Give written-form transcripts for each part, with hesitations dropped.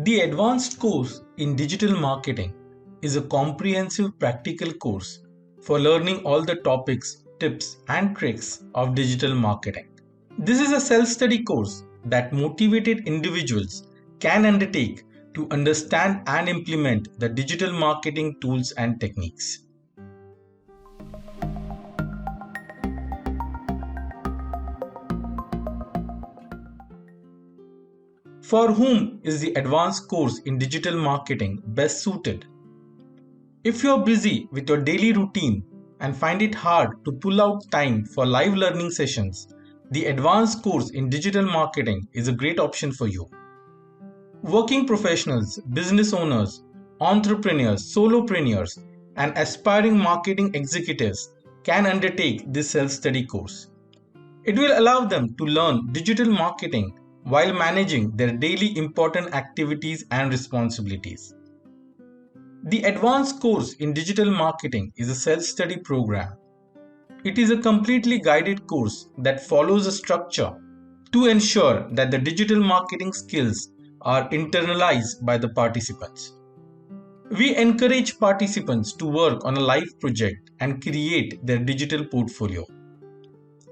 The advanced course in digital marketing is a comprehensive practical course for learning all the topics, tips, and tricks of digital marketing. This is a self-study course that motivated individuals can undertake to understand and implement the digital marketing tools and techniques. For whom is the advanced course in digital marketing best suited? If you're busy with your daily routine and find it hard to pull out time for live learning sessions, the advanced course in digital marketing is a great option for you. Working professionals, business owners, entrepreneurs, solopreneurs, and aspiring marketing executives can undertake this self-study course. It will allow them to learn digital marketing while managing their daily important activities and responsibilities. The advanced course in digital marketing is a self-study program. It is a completely guided course that follows a structure to ensure that the digital marketing skills are internalized by the participants. We encourage participants to work on a live project and create their digital portfolio.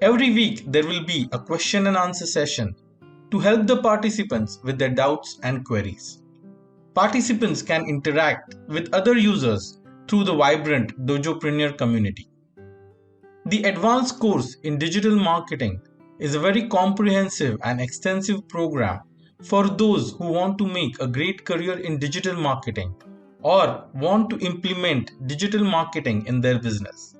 Every week there will be a question and answer session to help the participants with their doubts and queries. Participants can interact with other users through the vibrant Dojopreneur community. The advanced course in digital marketing is a very comprehensive and extensive program for those who want to make a great career in digital marketing or want to implement digital marketing in their business.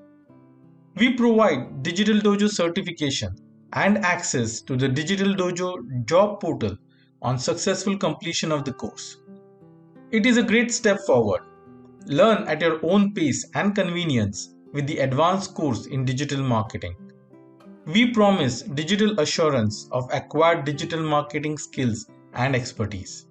We provide Digital Dojo certification and access to the Digital Dojo job portal on successful completion of the course. It is a great step forward. Learn at your own pace and convenience with the advanced course in digital marketing. We promise digital assurance of acquired digital marketing skills and expertise.